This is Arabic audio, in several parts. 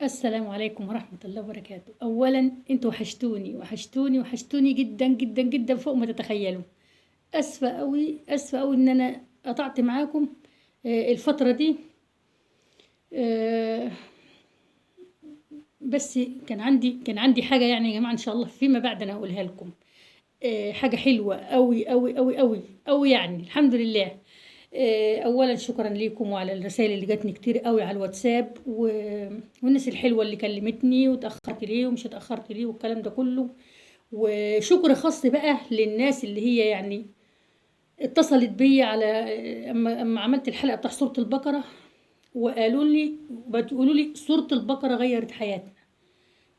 السلام عليكم ورحمة الله وبركاته. أولا انتوا وحشتوني وحشتوني وحشتوني جدا جدا جدا فوق ما تتخيلوا. أسفة أوي أسفة أوي إن أنا قطعت معاكم الفترة دي. آه، بس كان عندي حاجة يعني يا جماعة، إن شاء الله فيما بعد أنا هقولها لكم. حاجة حلوة أوي أوي أوي أوي أوي، يعني الحمد لله. اولا شكرا ليكم وعلى الرسائل اللي جاتني كتير قوي على الواتساب والناس الحلوه اللي كلمتني وتاخرت ليه ومش اتاخرت ليه والكلام ده كله. وشكر خاص بقى للناس اللي هي يعني اتصلت بيا على اما عملت الحلقه بتاع سوره البقره، وقالوا لي بتقولوا لي سوره البقره غيرت حياتنا.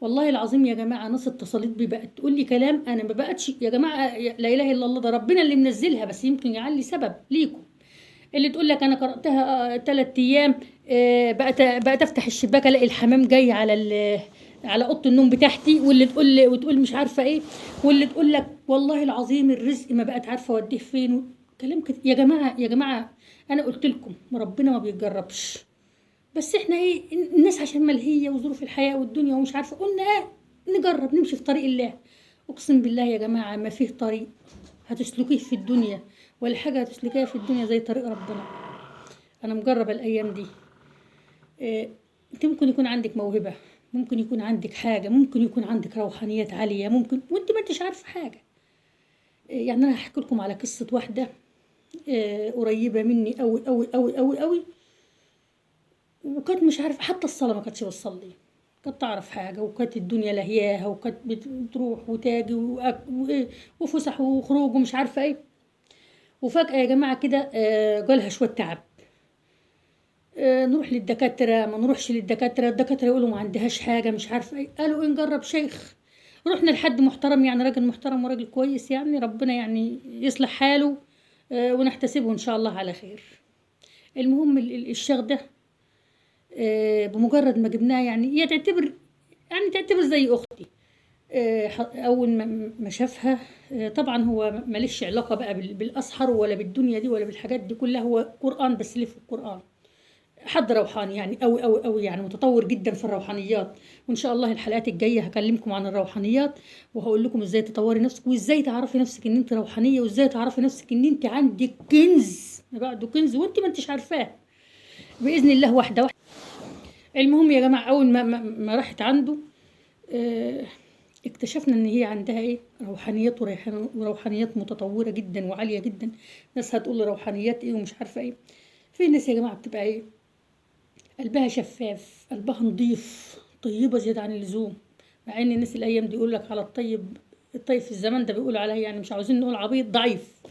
والله العظيم يا جماعه ناس اتصلت بي بقت تقول لي كلام انا ما بقتش يا جماعه، لا اله الا الله، ده ربنا اللي منزلها، بس يمكن يعلي سبب ليكم. اللي تقول لك انا قراتها 3 ايام، بقت افتح الشباك الاقي الحمام جاي على اوضه النوم بتاعتي، واللي وتقول مش عارفه ايه، واللي تقول لك والله العظيم الرزق ما بقت عارفه اوديه فين. كلام كده يا جماعه يا جماعه. انا قلت لكم ربنا ما بيجربش، بس احنا ايه، الناس عشان ملهيه وظروف الحياه والدنيا ومش عارفه، قلنا نجرب نمشي في طريق الله. اقسم بالله يا جماعه ما فيه طريق هتسلكيه في الدنيا ولا حاجه هتسلكيها في الدنيا زي طريق ربنا. انا مجربه الايام دي. انت ممكن يكون عندك موهبه، ممكن يكون عندك حاجه، ممكن يكون عندك روحانيات عاليه، ممكن وانت ما انتش عارفه حاجه. يعني انا هحكي لكم على قصه واحده قريبه مني قوي قوي قوي قوي قوي. وكانت مش عارفه حتى الصلاه ما كانتش بتصلي، كانت تعرف حاجه، وكانت الدنيا لهياها، وكانت بتروح وتاجي وفسح وخروج ومش عارفه ايه. وفجاه يا جماعه كده جالها شويه تعب. نروح للدكاترة ما نروحش للدكاترة، الدكاترة يقولوا ما عندهاش حاجة مش عارفة ايه، قالوا ايه نجرب شيخ. رحنا لحد محترم، يعني راجل محترم وراجل كويس، يعني ربنا يعني يصلح حاله. ونحتسبه ان شاء الله على خير. المهم الشيخ ده بمجرد ما جبناه، يعني هي تعتبر زي اختي. اول ما شافها، طبعا هو ماليش علاقة بقى بالاسحر ولا بالدنيا دي ولا بالحاجات دي كلها، هو قرآن بس ليه في القرآن. حد روحاني يعني قوي قوي قوي، يعني متطور جدا في الروحانيات. وان شاء الله الحلقات الجايه هكلمكم عن الروحانيات، وهقول لكم ازاي تطوري نفسك، وازاي تعرفي نفسك ان انت روحانيه، وازاي تعرفي نفسك ان انت عندك كنز ما بعده كنز وانت ما انتش عارفاه، باذن الله واحده واحده. المهم يا جماعه، اول ما راحت عنده، آه، اكتشفنا ان هي عندها ايه، روحانيات وروحانيات متطوره جدا وعاليه جدا. ناس هتقول روحانيات ايه ومش عارفه ايه. في ناس يا جماعه بتبقى ايه، قلبها شفاف، قلبها نضيف، طيبة زيادة عن اللزوم. مع ان الناس الايام دي يقول لك على الطيب، الطيب في الزمن ده بيقولوا عليه، يعني مش عاوزين نقول عبيط ضعيف.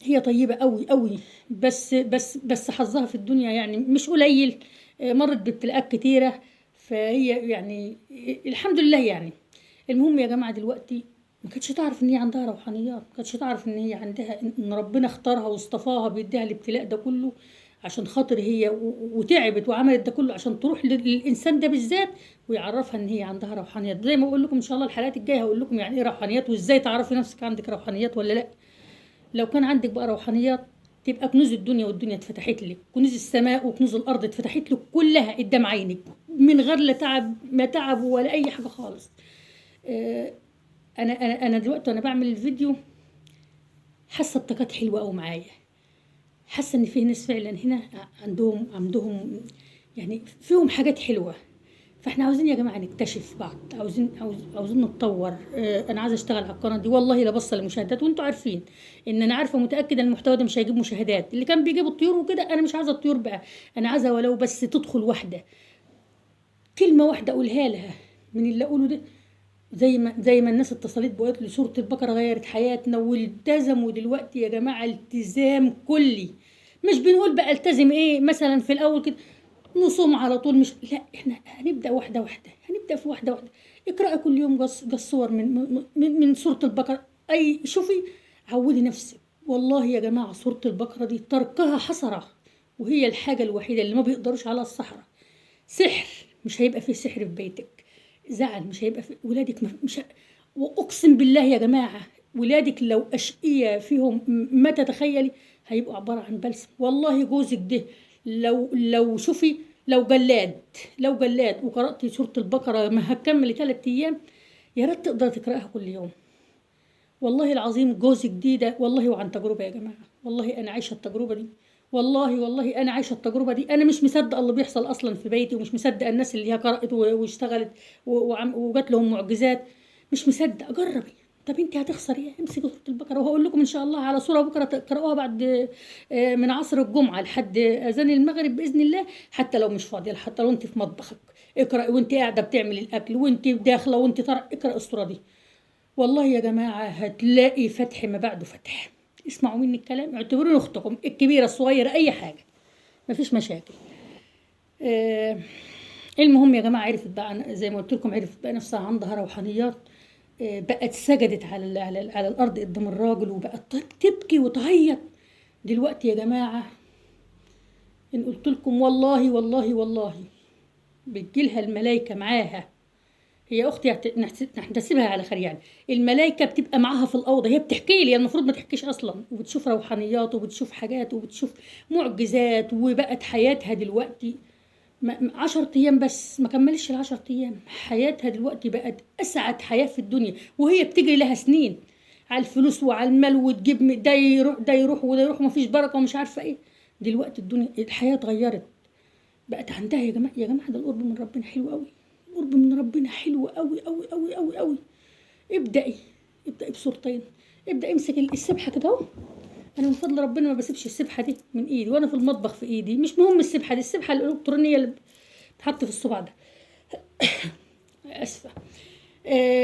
هي طيبة قوي قوي، بس حظها في الدنيا يعني مش قليل. مرت بابتلاءات كتيرة، فهي يعني الحمد لله يعني. المهم يا جماعة دلوقتي ما كانتش تعرف ان هي عندها روحانيات، ما كانتش تعرف ان هي عندها، ان ربنا اختارها واصطفاها بيديها الابتلاء ده كله عشان خاطر هي وتعبت وعملت ده كله عشان تروح للانسان ده بالذات، ويعرفها ان هي عندها روحانيات. زي ما اقول لكم ان شاء الله الحلقات الجايه هقول لكم يعني ايه روحانيات، وازاي تعرفي نفسك عندك روحانيات ولا لا. لو كان عندك بقى روحانيات، تبقى كنوز الدنيا والدنيا اتفتحت لك، كنوز السماء وكنوز الارض اتفتحت لك كلها قدام عينك، من غير لا تعب ما تعب ولا اي حاجه خالص. آه، انا دلوقتي وانا بعمل الفيديو حاسه الطاقات حلوه قوي معايا، حاسه ان في ناس فعلا هنا عندهم يعني فيهم حاجات حلوه. فاحنا عاوزين يا جماعه نكتشف بعض، عاوزين نتطور. انا عايزه اشتغل على القناه دي والله لا بص للمشاهدات، وانتوا عارفين ان انا عارفه متاكده ان المحتوى ده مش هيجيب مشاهدات. اللي كان بيجيب الطيور وكده انا مش عايزه الطيور بقى، انا عايزه ولو بس تدخل واحده، كلمه واحده اقولها لها من اللي اقوله ده. زي ما الناس اتصلت بقولت لي سورة البقرة غيرت حياتنا والتزموا دلوقتي يا جماعة التزام كلي. مش بنقول بقى التزم ايه مثلا في الاول كده نصوم على طول، مش لا، احنا هنبدأ واحدة واحدة، هنبدأ في واحدة واحدة. اقرأي كل يوم قص صور من سورة البقرة. اي شوفي، عودي نفسك. والله يا جماعة سورة البقرة دي تركها حسرة، وهي الحاجة الوحيدة اللي ما بيقدروش على الصحراء. سحر مش هيبقى فيه سحر في بيتك، زعل مش هيبقى في ولادك، مش واقسم بالله يا جماعه ولادك لو اشقية فيهم ما تتخيلي، هيبقوا عباره عن بلسم. والله جوزك ده لو شوفي لو جلاد وقرأتي سورة البقرة ما هتكملي 3 أيام، يا ريت تقدر تقرأها كل يوم. والله العظيم جوز جديدة، والله وعن تجربة يا جماعة، والله أنا عايشة التجربة دي، والله أنا عايشة التجربة دي. أنا مش مصدقة اللي بيحصل أصلا في بيتي، ومش مصدقة الناس اللي هي قرأت واشتغلت وجات لهم معجزات. مش مصدقة. جربي. طب انت هتخسري ايه؟ امسكي سورة البقرة، وهقول لكم ان شاء الله على سورة بكرة تقرأوها بعد من عصر الجمعة لحد اذان المغرب بإذن الله. حتى لو مش فاضية، حتى لو انت في مطبخك اقرأي، وانت قاعدة بتعملي الأكل، وانت داخلة، وانت طالعة اقرأي السورة دي. والله يا جماعة هتلاقي فتح ما بعده فتح. اسمعوا مني الكلام، اعتبروني اختكم الكبيرة الصغيرة اي حاجة، مفيش مشاكل. آه المهم يا جماعة، عرفت بقى زي ما قلت لكم، عرفت بقى نفسها عندها روحانيات. بقت سجدت على الارض قدام الراجل، وبقت تبكي وتعيط. دلوقتي يا جماعة ان قلت لكم والله بتجيلها الملايكة معاها. هي اختي نحتسبها على خير يعني. الملايكه بتبقى معاها في الاوضه، هي بتحكي لي، المفروض ما تحكيش اصلا، وبتشوف روحانيات وبتشوف حاجات وبتشوف معجزات. وبقت حياتها دلوقتي 10 ايام بس، ما كملش ال10 ايام، حياتها دلوقتي بقت اسعد حياه في الدنيا. وهي بتجري لها سنين على الفلوس وعلى المال، وتجيب ده يروح ده يروح وده يروح، ومفيش بركه ومش عارفه ايه. دلوقتي الدنيا الحياه اتغيرت، بقت عندها يا جماعه ده القرب من ربنا حلو قوي. القرب من ربنا حلو قوي قوي قوي قوي قوي. ابدأي بصورتين. ابدأ امسك السبحة كده اهو. انا من فضل ربنا ما بسيبش السبحة دي من ايدي، وانا في المطبخ في ايدي. مش مهم السبحة دي، السبحة الالكترونية اللي بتحط في الصبع ده. اسفة.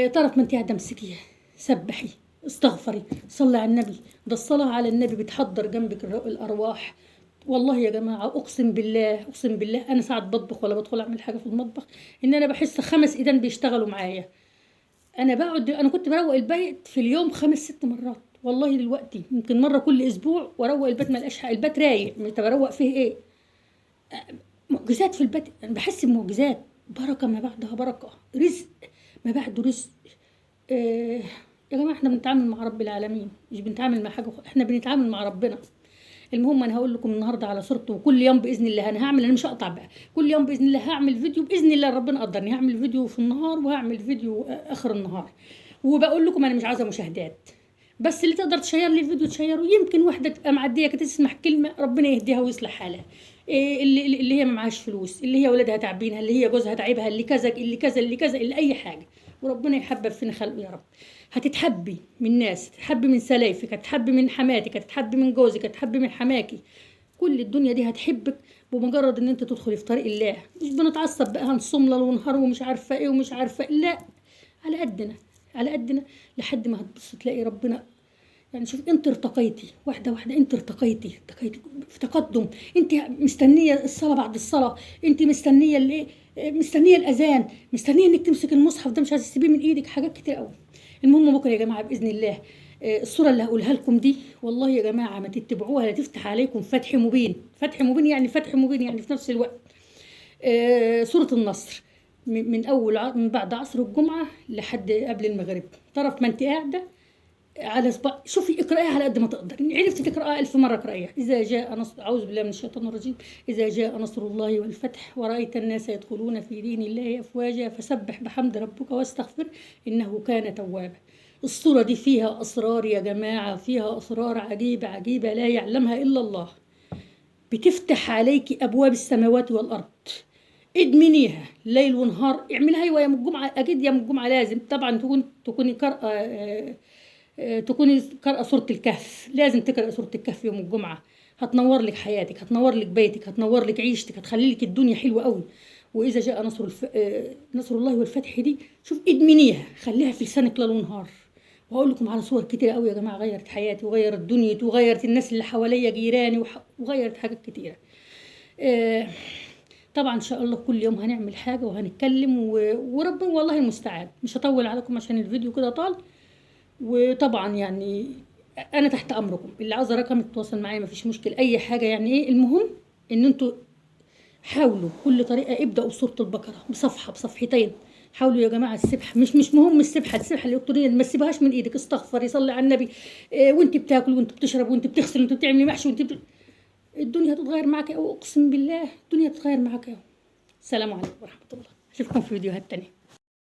طرف ما انت قاعدة امسكيها، سبحي، استغفري، صلي على النبي. ده الصلاة على النبي بتحضر جنبك الارواح. والله يا جماعة أقسم بالله أنا ساعات بطبخ ولا بدخل أعمل حاجة في المطبخ، إن أنا بحس 5 إيدان بيشتغلوا معايا. أنا كنت بروق البيت في اليوم 5 6 مرات. والله دلوقتي ممكن مرة كل أسبوع، وأروق البيت ملقاش حق، البيت رايق، مش بروق فيه إيه. معجزات في البيت، أنا بحس بمعجزات. بركة ما بعدها بركة، رزق ما بعده رزق. آه يا جماعة احنا بنتعامل مع رب العالمين، مش بنتعامل مع حاجة، احنا بنتعامل مع ربنا. المهم انا هقول لكم النهارده على صورته، وكل يوم باذن الله انا مش هقطع بقى، كل يوم باذن الله هعمل فيديو، باذن الله ربنا قدرني هعمل فيديو في النهار، وهعمل فيديو اخر النهار. وبقول لكم انا مش عايزه مشاهدات، بس اللي تقدر تشير لي الفيديو تشيره. يمكن واحده تبقى معديه كده تسمع كلمه ربنا يهديها ويصلح حالها. إيه اللي هي ما معهاش فلوس، اللي هي ولادها تعبينها، اللي هي جوزها تعبها، اللي كذا اللي كذا اللي كذا اللي اي حاجه. وربنا يحبب فينا خلقه يا رب. هتتحبي من ناس، هتتحبي من سلايفك، هتتحبي من حماتك، هتتحبي من جوزك، هتتحبي من حماكي. كل الدنيا دي هتحبك بمجرد ان انت تدخلي في طريق الله. مش بنتعصب بقى هنصوم ليل ونهار ومش عارفه ايه ومش عارفه إيه. لا، على قدنا على قدنا، لحد ما هتبص تلاقي ربنا. يعني شوف، انت ارتقيتي واحده واحده، انت ارتقيتي في تقدم. انت مستنيه الصلاه بعد الصلاه، انت مستنيه الايه، مستنيه الاذان، مستنيه انك تمسك المصحف ده، مش عايزه تسيبيه من ايدك، حاجات كتير قوي. المهم بكره يا جماعه باذن الله الصوره اللي هقولها لكم دي، والله يا جماعه ما تتبعوها لتفتح عليكم فتح مبين. فتح مبين يعني فتح مبين يعني في نفس الوقت. سوره النصر من بعد عصر الجمعه لحد قبل المغرب. طرف ما انت قاعده على صباع، شوفي اقرأيها على قد ما تقدري. عرفتي تقرأها 1000 مرة اقرأيها. إذا جاء نصر، أعوذ بالله من الشيطان الرجيم، إذا جاء نصر الله والفتح ورأيت الناس يدخلون في دين الله أفواجا فسبح بحمد ربك واستغفر إنه كان توابا. الصورة دي فيها أسرار يا جماعة، فيها أسرار عجيبة عجيبة لا يعلمها إلا الله. بتفتح عليك أبواب السماوات والأرض. ادمنيها ليل ونهار، اعملها. أيوة يوم الجمعة أكيد، يوم الجمعة لازم طبعا تكوني قارئة سورة الكهف. لازم تقرأ سورة الكهف يوم الجمعة. هتنور لك حياتك، هتنور لك بيتك، هتنور لك عيشتك، هتخلي لك الدنيا حلوة قوي. وإذا جاء نصر الله والفتح دي، شوف ادمنيها، خليها في لسانك ليل ونهار. وهقول لكم على صور كتير قوي يا جماعة غيرت حياتي وغيرت دنيتي وغيرت الناس اللي حواليا جيراني، وغيرت حاجات كتيرة. طبعا ان شاء الله كل يوم هنعمل حاجة وهنتكلم وربنا والله المستعان. مش هطول عليكم عشان الفيديو كده طال. وطبعا يعني انا تحت امركم، اللي عاوزه رقم يتواصل معايا مفيش مشكله، اي حاجه يعني ايه. المهم ان انتوا حاولوا كل طريقه، ابداوا بسوره البقره بصفحه بصفحتين. حاولوا يا جماعه السبحه، مش مهم السبحه الالكترونيه ما تسيبهاش من ايدك. استغفري، صلي على النبي. وانت بتاكل وانت بتشرب وانت بتغسل وانت بتعملي محشي الدنيا هتتغير معاك أوي، أقسم بالله الدنيا هتتغير معاك أوي. السلام عليكم ورحمة الله، أشوفكم في فيديوهات تانية.